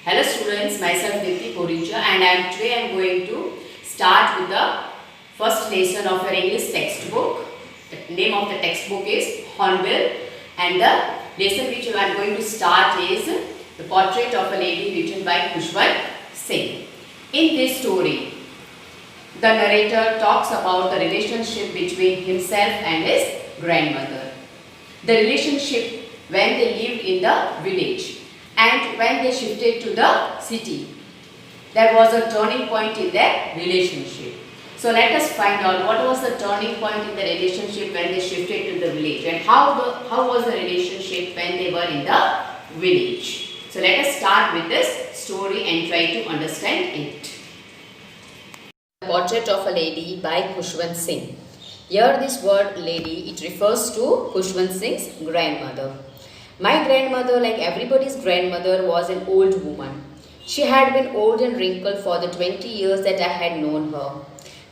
Hello students, myself Dipti Purija and today I am going to start with the first lesson of your English textbook. The name of the textbook is Hornbill and the lesson which I am going to start is The Portrait of a Lady written by Khushwant Singh. In this story, the narrator talks about the relationship between himself and his grandmother. The relationship when they lived in the village and when they shifted to the city. There was a turning point in their relationship. So let us find out what was the turning point in the relationship when they shifted to the village and how was the relationship when they were in the village. So let us start with this story and try to understand it. The Portrait of a Lady by Khushwant Singh. Here this word lady, it refers to Khushwant Singh's grandmother. My grandmother, like everybody's grandmother, was an old woman. She had been old and wrinkled for the 20 years that I had known her.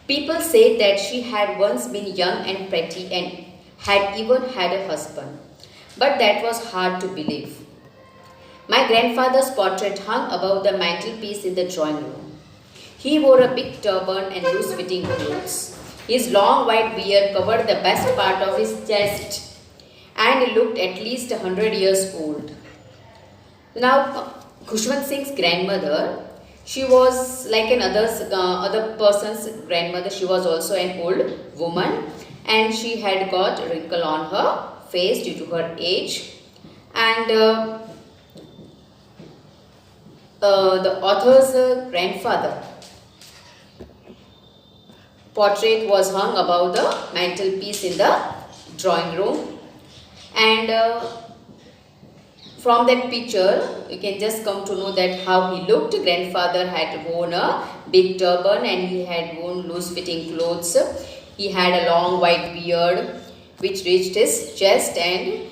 People said that she had once been young and pretty and had even had a husband. But that was hard to believe. My grandfather's portrait hung above the mantelpiece in the drawing room. He wore a big turban and loose-fitting clothes. His long white beard covered the best part of his chest and he looked at least 100 years old. Now, Khushwant Singh's grandmother, she was like other person's grandmother. She was also an old woman and she had got a wrinkle on her face due to her age. And the author's grandfather portrait was hung above the mantelpiece in the drawing room. And from that picture, you can just come to know that how he looked. Grandfather had worn a big turban and he had worn loose-fitting clothes. He had a long white beard which reached his chest, and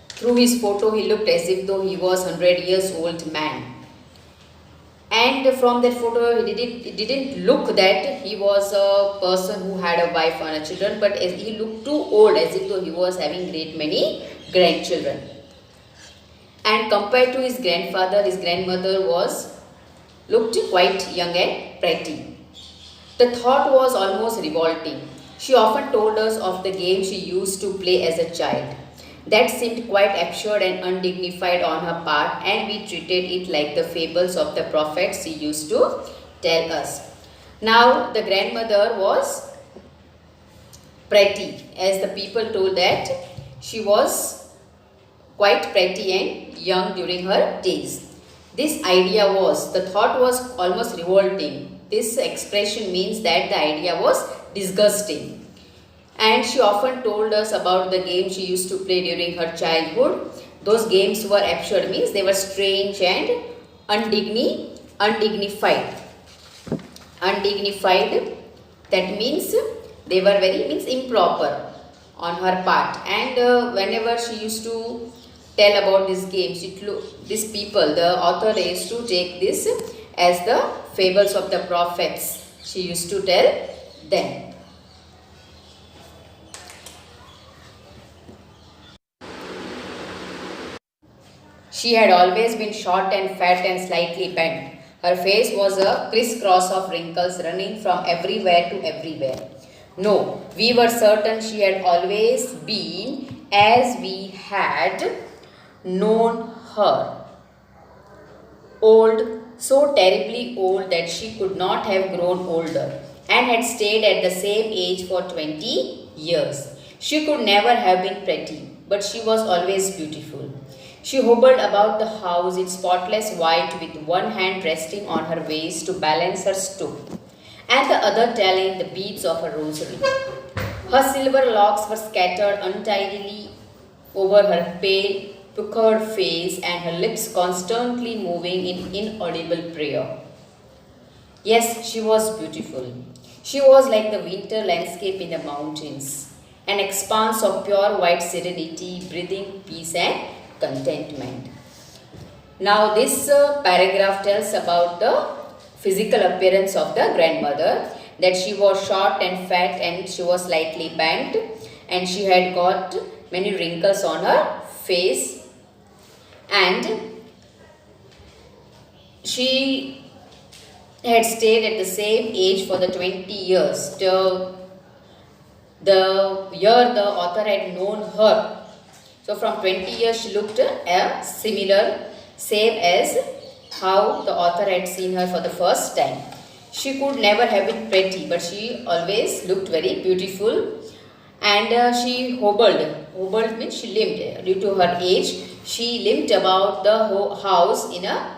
through his photo, he looked as if though he was 100 years old man. And from that photo, it didn't look that he was a person who had a wife and a children, but he looked too old, as if though he was having great many grandchildren. And compared to his grandmother looked quite young and pretty. The thought was almost revolting. She often told us of the game she used to play as a child. That seemed quite absurd and undignified on her part, and we treated it like the fables of the prophets she used to tell us. Now, the grandmother was pretty, as the people told that she was quite pretty and young during her days. The thought was almost revolting. This expression means that the idea was disgusting. And she often told us about the games she used to play during her childhood. Those games were absurd, means they were strange and undignified. Undignified, that means they were improper on her part. And whenever she used to tell about these games, these people, the author used to take this as the fables of the prophets. She used to tell them. She had always been short and fat and slightly bent. Her face was a crisscross of wrinkles running from everywhere to everywhere. No, we were certain she had always been as we had known her. Old, so terribly old that she could not have grown older, and had stayed at the same age for 20 years. She could never have been pretty, but she was always beautiful. She hobbled about the house in spotless white with one hand resting on her waist to balance her stoop and the other telling the beads of her rosary. Her silver locks were scattered untidily over her pale, puckered face and her lips constantly moving in inaudible prayer. Yes, she was beautiful. She was like the winter landscape in the mountains, an expanse of pure white serenity, breathing peace and contentment. Now this paragraph tells about the physical appearance of the grandmother, that she was short and fat and she was slightly bent and she had got many wrinkles on her face, and she had stayed at the same age for the 20 years. The year the author had known her. So from 20 years she looked similar, same as how the author had seen her for the first time. She could never have been pretty, but she always looked very beautiful. And she hobbled. Hobbled means she limped. Due to her age, she limped about the house in a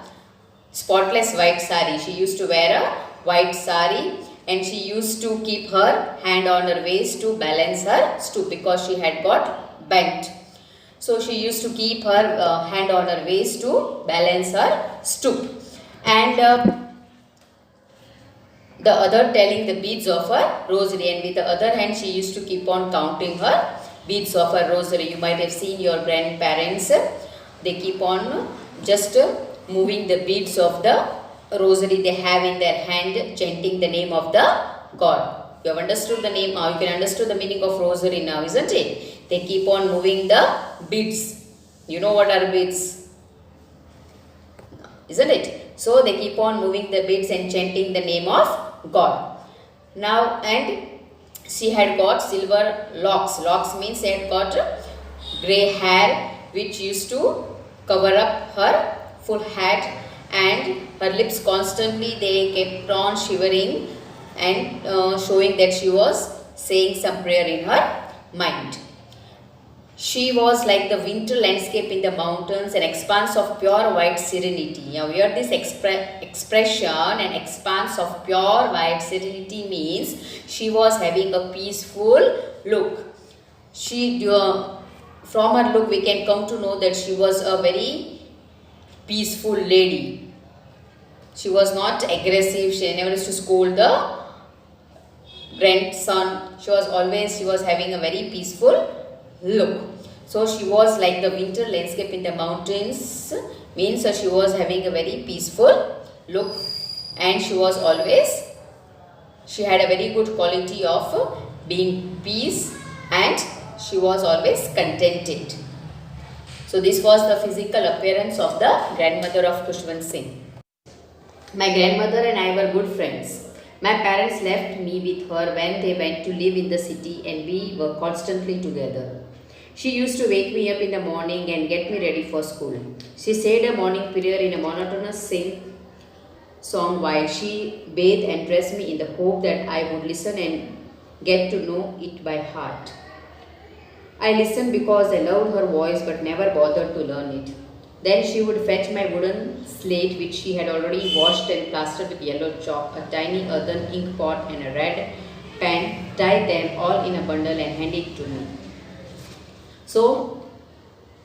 spotless white sari. She used to wear a white sari, and she used to keep her hand on her waist to balance her stoop because she had got bent. So she used to keep her hand on her waist to balance her stoop. And the other telling the beads of her rosary, and with the other hand she used to keep on counting her beads of her rosary. You might have seen your grandparents, they keep on just moving the beads of the rosary they have in their hand, chanting the name of the God. You have understood the name, you can understand the meaning of rosary now, isn't it? They keep on moving the beads. You know what are beads, isn't it? So they keep on moving the beads and chanting the name of God. Now, and she had got silver locks. Locks means she had got grey hair which used to cover up her full head, and her lips constantly they kept on shivering and showing that she was saying some prayer in her mind. She was like the winter landscape in the mountains, an expanse of pure white serenity. Now here this expression, an expanse of pure white serenity, means she was having a peaceful look. From her look we can come to know that she was a very peaceful lady. She was not aggressive. She never used to scold the grandson. She was having a very peaceful look. So she was like the winter landscape in the mountains, means she was having a very peaceful look, and she had a very good quality of being peace, and she was always contented. So this was the physical appearance of the grandmother of Khushwant Singh. My grandmother and I were good friends. My parents left me with her when they went to live in the city, and we were constantly together. She used to wake me up in the morning and get me ready for school. She said a morning prayer in a monotonous song while she bathed and dressed me in the hope that I would listen and get to know it by heart. I listened because I loved her voice but never bothered to learn it. Then she would fetch my wooden slate which she had already washed and plastered with yellow chalk, a tiny earthen ink pot and a red pen, tie them all in a bundle and hand it to me. So,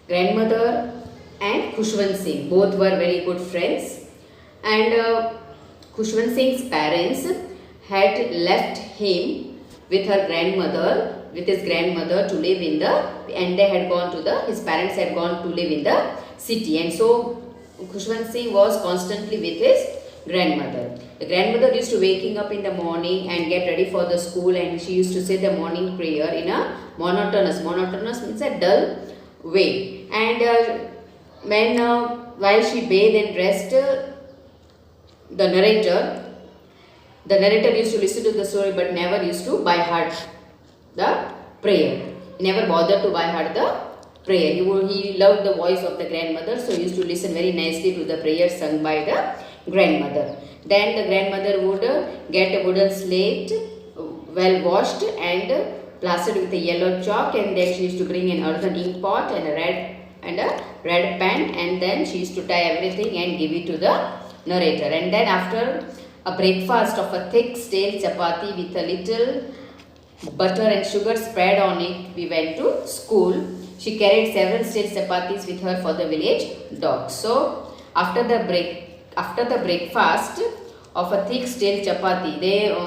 grandmother and Khushwant Singh both were very good friends, and Khushwant Singh's parents had left him with his grandmother to live in his parents had gone to live in the city, and so Khushwant Singh was constantly with his grandmother. The grandmother used to waking up in the morning and get ready for the school, and she used to say the morning prayer in a monotonous means a dull way. And while she bathed and dressed, the narrator used to listen to the story but never used to by heart the prayer. He never bothered to by heart the prayer. He loved the voice of the grandmother, so he used to listen very nicely to the prayer sung by the grandmother. Then the grandmother would get a wooden slate well washed and plastered with a yellow chalk, and then she used to bring an earthen ink pot and a red pen, and then she used to tie everything and give it to the narrator. And then after a breakfast of a thick stale chapati with a little butter and sugar spread on it, we went to school. She carried several stale chapatis with her for the village dogs. So after the breakfast of a thick stale chapati,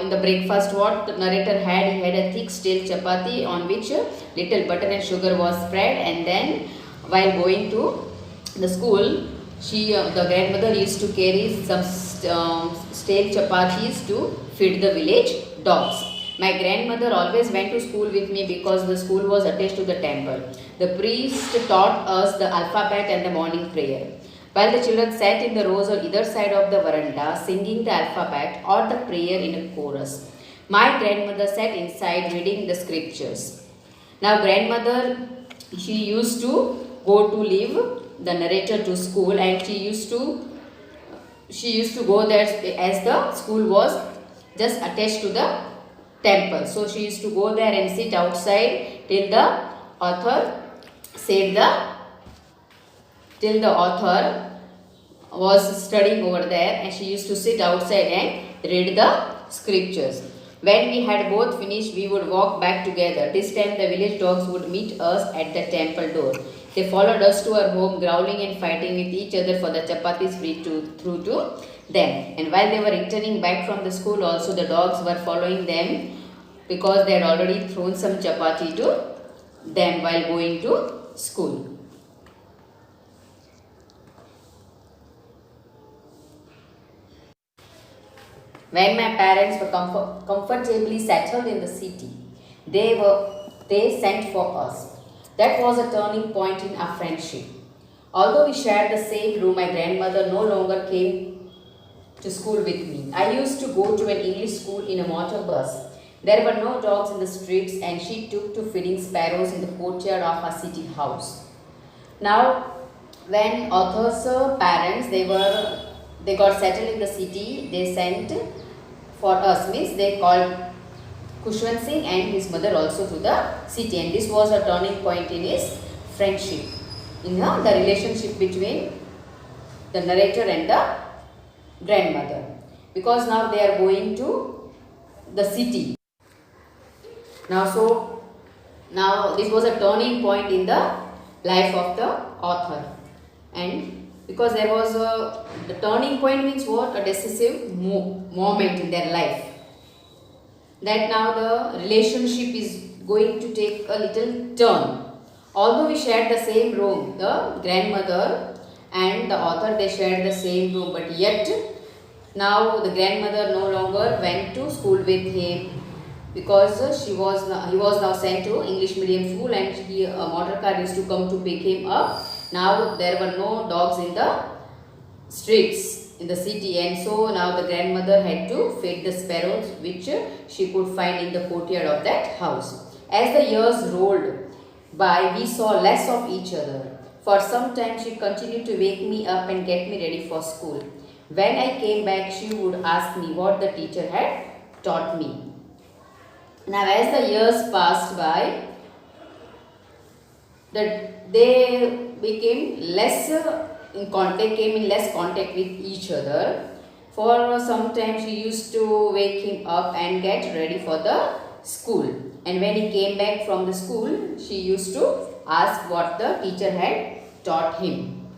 in the breakfast what the narrator had, he had a thick stale chapati on which little butter and sugar was spread, and then while going to the school, the grandmother used to carry some stale chapatis to feed the village dogs. My grandmother always went to school with me because the school was attached to the temple. The priest taught us the alphabet and the morning prayer. while the children sat in the rows on either side of the veranda, singing the alphabet or the prayer in a chorus. My grandmother sat inside reading the scriptures. Now, grandmother, she used to go to leave the narrator to school, and she used to go there as the school was just attached to the temple. So she used to go there and sit outside till the author said the till the author was studying over there, and she used to sit outside and read the scriptures. When we had both finished, we would walk back together. This time the village dogs would meet us at the temple door. They followed us to our home, growling and fighting with each other for the chapatis through to them. And while they were returning back from the school, also the dogs were following them because they had already thrown some chapati to them while going to school. When my parents were comfortably settled in the city, they sent for us. That was a turning point in our friendship. Although we shared the same room, my grandmother no longer came to school with me. I used to go to an English school in a motor bus. There were no dogs in the streets, and she took to feeding sparrows in the courtyard of our city house. Now, when author's parents they got settled in the city, they sent for us, means they called Khushwant Singh and his mother also to the city, and this was a turning point in his friendship, in the relationship between the narrator and the grandmother, because now they are going to the city. Now this was a turning point in the life of the author, and because there was the turning point means what? A decisive moment in their life, that now the relationship is going to take a little turn. Although we shared the same room, the grandmother and the author, they shared the same room, but yet now the grandmother no longer went to school with him, because he was now sent to English medium school, and a motor car used to come to pick him up. Now there were no dogs in the streets in the city, and so now the grandmother had to feed the sparrows which she could find in the courtyard of that house. As the years rolled by, we saw less of each other. For some time she continued to wake me up and get me ready for school. When I came back, she would ask me what the teacher had taught me. Now as the years passed by, they became less came in less contact with each other. For some time she used to wake him up and get ready for the school, and when he came back from the school, she used to ask what the teacher had taught him.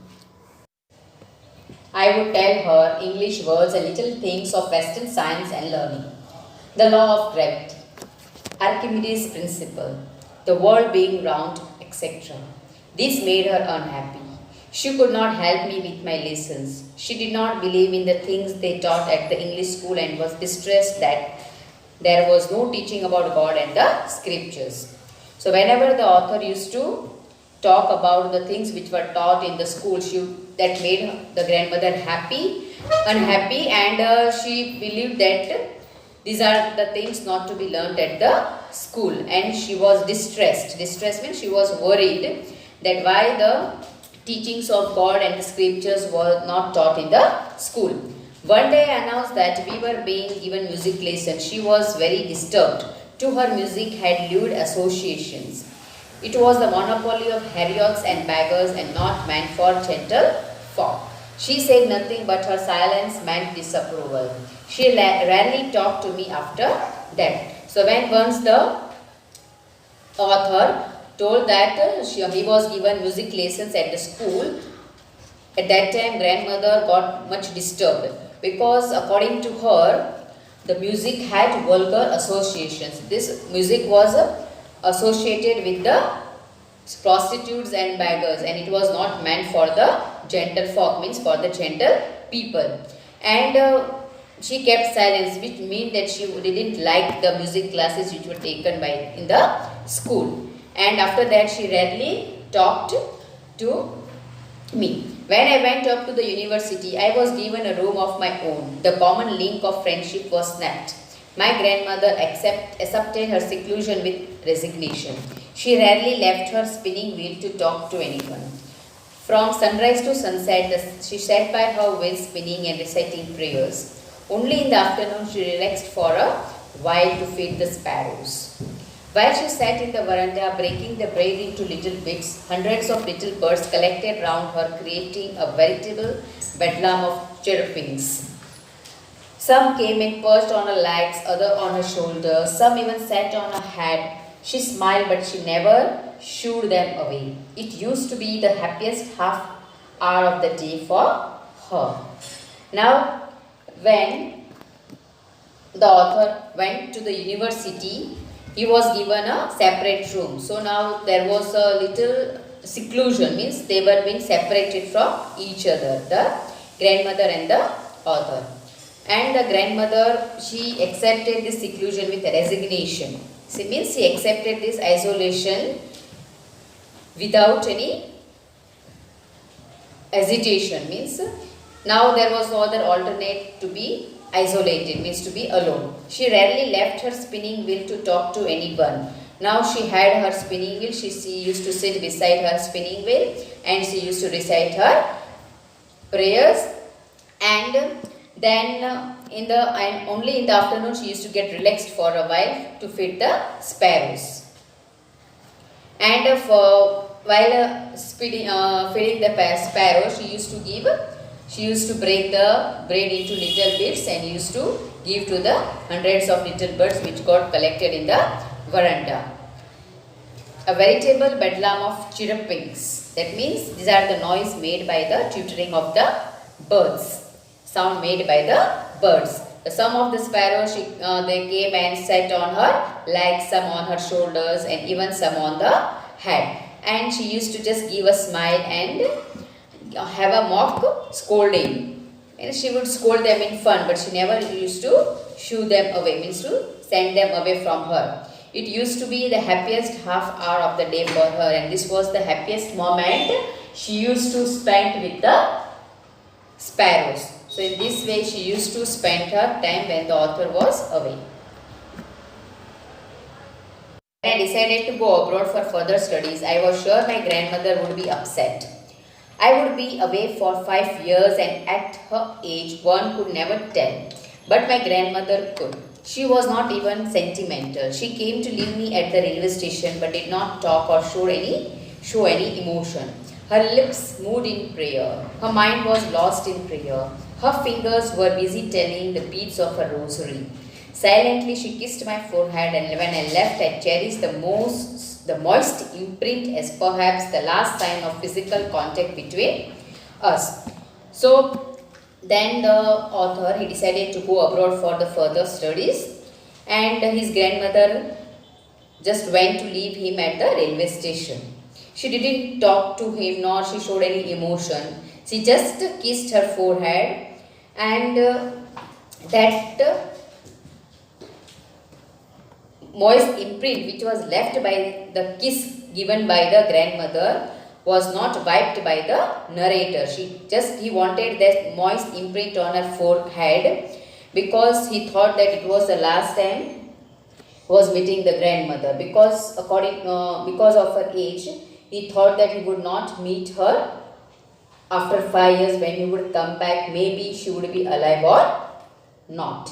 I would tell her English words and little things of Western science and learning, the law of gravity, Archimedes' principle, the world being round, etc. This made her unhappy. She could not help me with my lessons. She did not believe in the things they taught at the English school and was distressed that there was no teaching about God and the scriptures. So whenever the author used to talk about the things which were taught in the school, that made the grandmother unhappy, and she believed that these are the things not to be learnt at the school, and she was distressed. Distressed means she was worried that why the teachings of God and the scriptures were not taught in the school. One day I announced that we were being given music lessons. She was very disturbed. To her, music had lewd associations. It was the monopoly of harriets and beggars and not meant for gentle folk. She said nothing, but her silence meant disapproval. She rarely talked to me after that. So when once the author told that he was given music lessons at the school, at that time grandmother got much disturbed, because according to her, the music had vulgar associations. This music was associated with the prostitutes and beggars, and it was not meant for the gentle folk, means for the gentle people. And she kept silence, which means that she didn't like the music classes which were taken in the school. And after that she rarely talked to me. When I went up to the university, I was given a room of my own. The common link of friendship was snapped. My grandmother accepted her seclusion with resignation. She rarely left her spinning wheel to talk to anyone. From sunrise to sunset, she sat by her wheel spinning and reciting prayers. Only in the afternoon she relaxed for a while to feed the sparrows. While she sat in the veranda breaking the bread into little bits, hundreds of little birds collected round her, creating a veritable bedlam of chirpings. Some came and perched on her legs, others on her shoulders, some even sat on her head. She smiled, but she never shooed them away. It used to be the happiest half hour of the day for her. Now, when the author went to the university, he was given a separate room. So now there was a little seclusion, means they were being separated from each other, the grandmother and the author. And the grandmother, she accepted this seclusion with resignation. So means she accepted this isolation without any hesitation. Means now there was no other alternate to be isolated, means to be alone. She rarely left her spinning wheel to talk to anyone. Now she had her spinning wheel. She used to sit beside her spinning wheel and she used to recite her prayers. And then only in the afternoon she used to get relaxed for a while to feed the sparrows. And while feeding the sparrows, she used to break the bread into little bits and used to give to the hundreds of little birds which got collected in the veranda. A veritable bedlam of chirpings. That means these are the noise made by the twittering of the birds. Sound made by the birds. Some of the sparrows, they came and sat on her legs, some on her shoulders, and even some on the head. And she used to just give a smile and have a mock scolding. And she would scold them in fun, but she never used to shoo them away, means to send them away from her. It used to be the happiest half hour of the day for her, and this was the happiest moment she used to spend with the sparrows. So in this way she used to spend her time when the author was away. When I decided to go abroad for further studies, I was sure my grandmother would be upset. I would be away for 5 years, and at her age one could never tell. But my grandmother could. She was not even sentimental. She came to leave me at the railway station but did not talk or show any emotion. Her lips moved in prayer. Her mind was lost in prayer. Her fingers were busy telling the beads of her rosary. Silently she kissed my forehead, and when I left I cherished the moist imprint as perhaps the last sign of physical contact between us. So then the author, he decided to go abroad for the further studies, and his grandmother just went to leave him at the railway station. She didn't talk to him nor she showed any emotion. She just kissed her forehead, and that moist imprint which was left by the kiss given by the grandmother was not wiped by the narrator. He wanted that moist imprint on her forehead because he thought that it was the last time he was meeting the grandmother, because because of her age he thought that he would not meet her after 5 years. When he would come back, maybe she would be alive or not.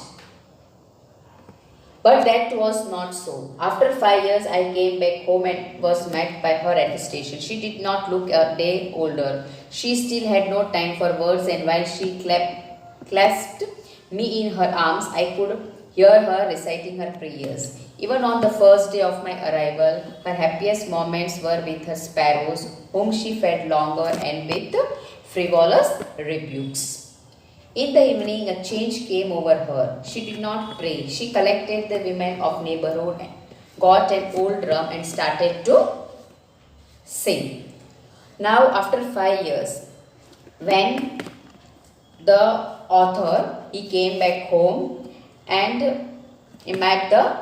But that was not so. After 5 years, I came back home and was met by her at the station. She did not look a day older. She still had no time for words, and while she clasped me in her arms, I could hear her reciting her prayers. Even on the first day of my arrival, her happiest moments were with her sparrows, whom she fed longer and with frivolous rebukes. In the evening, a change came over her. She did not pray. She collected the women of neighborhood, got an old drum and started to sing. Now, after 5 years, when the author, he came back home and he met the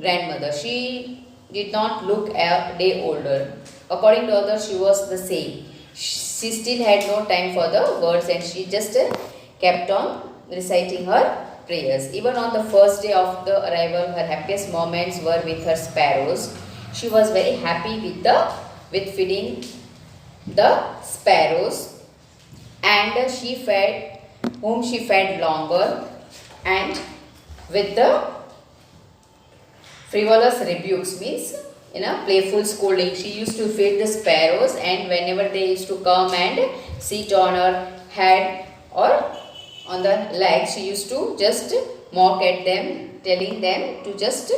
grandmother. She did not look a day older. According to others, she was the same. she still had no time for the words, and she just kept on reciting her prayers. Even on the first day of the arrival, her happiest moments were with her sparrows. She was very happy with feeding the sparrows, and she fed whom she fed longer, and with the frivolous rebukes means playful scolding. She used to feed the sparrows, and whenever they used to come and sit on her head or on the legs, she used to just mock at them, telling them to just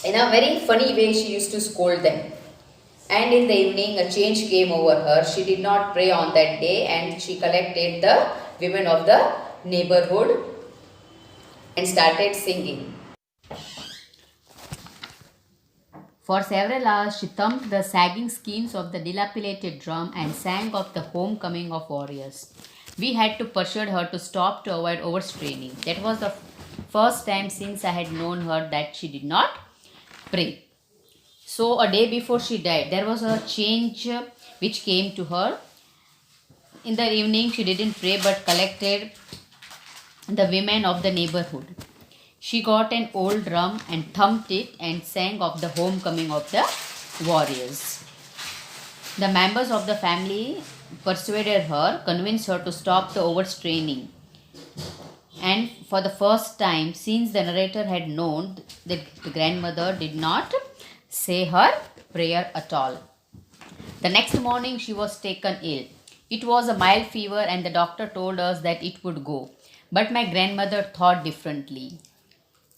in a very funny way she used to scold them. And in the evening a change came over her. She did not pray on that day, and she collected the women of the neighborhood and started singing. For several hours, she thumped the sagging skins of the dilapidated drum and sang of the homecoming of warriors. We had to persuade her to stop to avoid overstraining. That was the first time since I had known her that she did not pray. So, a day before she died, there was a change which came to her. In the evening, she didn't pray but collected the women of the neighborhood. She got an old drum and thumped it and sang of the homecoming of the warriors. The members of the family persuaded her, convinced her to stop the overstraining. And for the first time, since the narrator had known that the grandmother did not say her prayer at all. The next morning, she was taken ill. It was a mild fever, and the doctor told us that it would go. But my grandmother thought differently.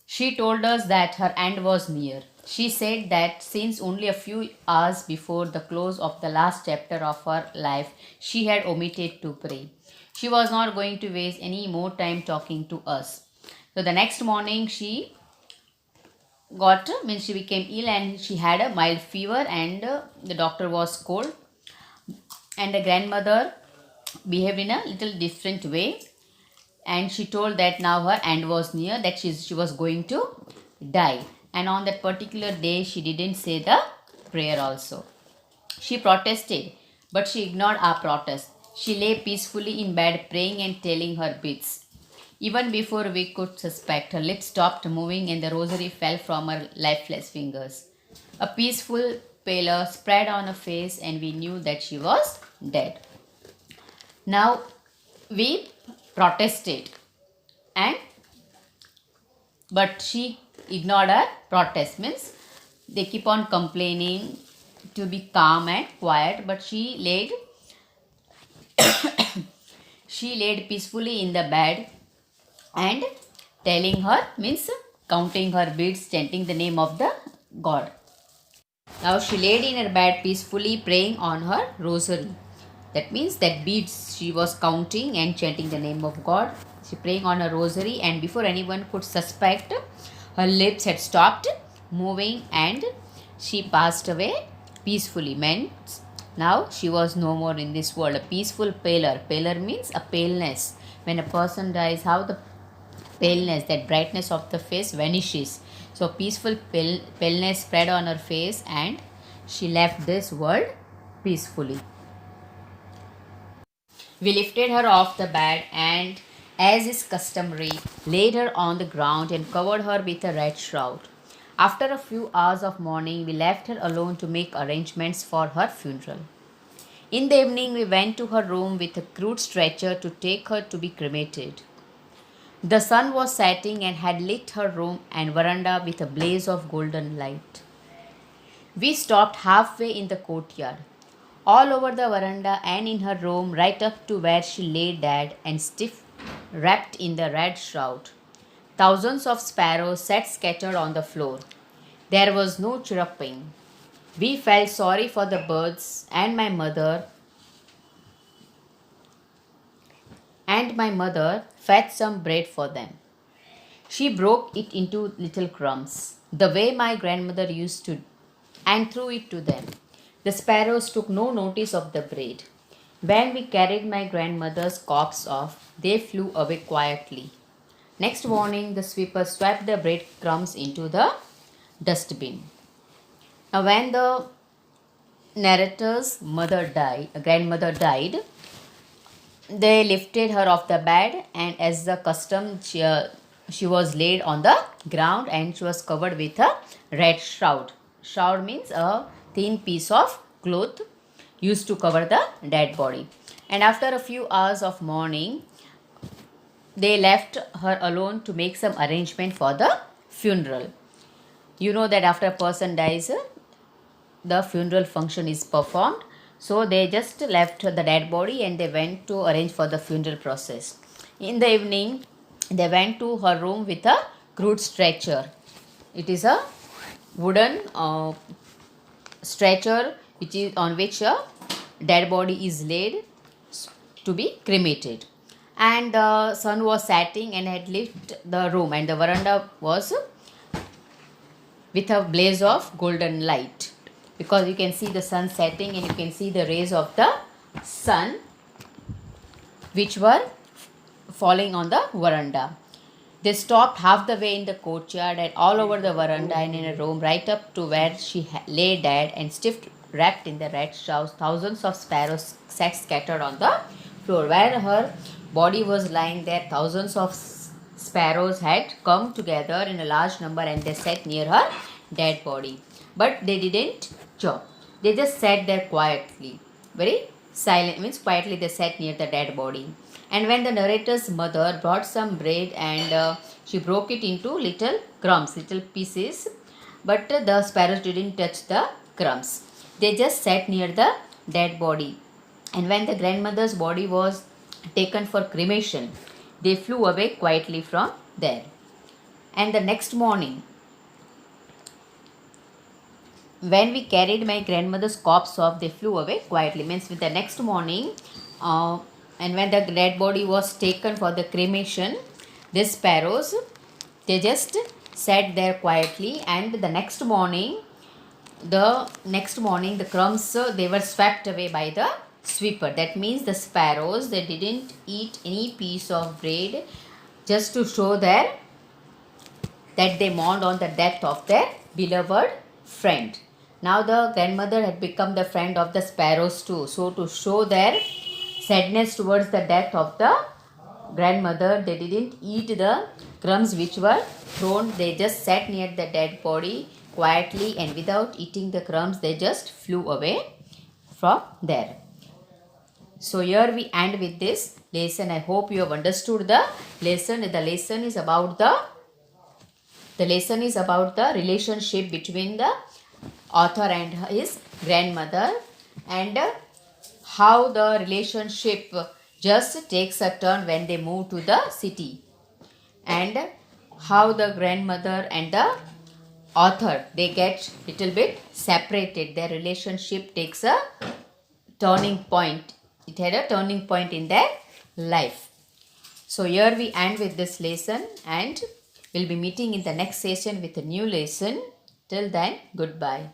She told us that her end was near. She said that since only a few hours before the close of the last chapter of her life, she had omitted to pray. She was not going to waste any more time talking to us. So the next morning she became ill, and she had a mild fever, and the doctor was cold, and the grandmother behaved in a little different way, and she told that now her end was near, that she was going to die. And on that particular day she didn't say the prayer also. She protested, but she ignored our protest. She lay peacefully in bed praying and telling her beads. Even before we could suspect, her lips stopped moving and the rosary fell from her lifeless fingers. A peaceful pallor spread on her face, and we knew that she was dead. Now we protested, and but she ignored her protest. Means they keep on complaining to be calm and quiet, but she laid peacefully in the bed and telling her, means counting her beads, chanting the name of the God. Now she laid in her bed peacefully praying on her rosary. That means that beads she was counting and chanting the name of God. She praying on her rosary, and before anyone could suspect, her lips had stopped moving and she passed away peacefully. Means now she was no more in this world. A peaceful pallor. Pallor means a paleness. When a person dies, how the paleness, that brightness of the face vanishes. So peaceful paleness spread on her face, and she left this world peacefully. We lifted her off the bed and, as is customary, laid her on the ground and covered her with a red shroud. After a few hours of mourning, we left her alone to make arrangements for her funeral. In the evening, we went to her room with a crude stretcher to take her to be cremated. The sun was setting and had lit her room and veranda with a blaze of golden light. We stopped halfway in the courtyard. All over the veranda and in her room, right up to where she lay dead and stiff, wrapped in the red shroud. Thousands of sparrows sat scattered on the floor. There was no chirruping. We felt sorry for the birds, and my mother fed some bread for them. She broke it into little crumbs, the way my grandmother used to, and threw it to them. The sparrows took no notice of the bread. When we carried my grandmother's corpse off, they flew away quietly. Next morning, the sweeper swept the breadcrumbs into the dustbin. Now, when the narrator's grandmother died, they lifted her off the bed, and as the custom, she was laid on the ground and she was covered with a red shroud. Shroud means a thin piece of cloth used to cover the dead body. And after a few hours of mourning, they left her alone to make some arrangement for the funeral. You know that after a person dies, the funeral function is performed. So they just left the dead body and they went to arrange for the funeral process. In the evening, they went to her room with a crude stretcher. It is a wooden stretcher which is on which a dead body is laid to be cremated. And the sun was setting and had lit the room, and the veranda was with a blaze of golden light, because you can see the sun setting and you can see the rays of the sun which were falling on the veranda. They stopped half the way in the courtyard and all over the veranda and in a room right up to where she lay dead and stiff wrapped in the red shrouds. Thousands of sparrows sat scattered on the floor. Where her body was lying there, thousands of sparrows had come together in a large number and they sat near her dead body. But they didn't chop. They just sat there quietly. Very silent, means quietly they sat near the dead body. And when the narrator's mother brought some bread and she broke it into little crumbs, little pieces, but the sparrows didn't touch the crumbs. They just sat near the dead body. And when the grandmother's body was taken for cremation, they flew away quietly from there. And the next morning, when we carried my grandmother's corpse off, they flew away quietly. Means with the next morning, and when the dead body was taken for the cremation, these sparrows, they just sat there quietly. And the next morning, the crumbs, they were swept away by the sweeper. That means the sparrows, they didn't eat any piece of bread, just to show that they mourned on the death of their beloved friend. Now the grandmother had become the friend of the sparrows too. So to show their sadness towards the death of the grandmother, they didn't eat the crumbs which were thrown. They just sat near the dead body quietly, and without eating the crumbs, they just flew away from there. So here we end with this lesson. I hope you have understood the lesson. The lesson is about the relationship between the author and his grandmother, and how the relationship just takes a turn when they move to the city, and how the grandmother and the author, they get little bit separated. Their relationship takes a turning point. It had a turning point in their life. So here we end with this lesson, and we'll be meeting in the next session with a new lesson. Till then, goodbye.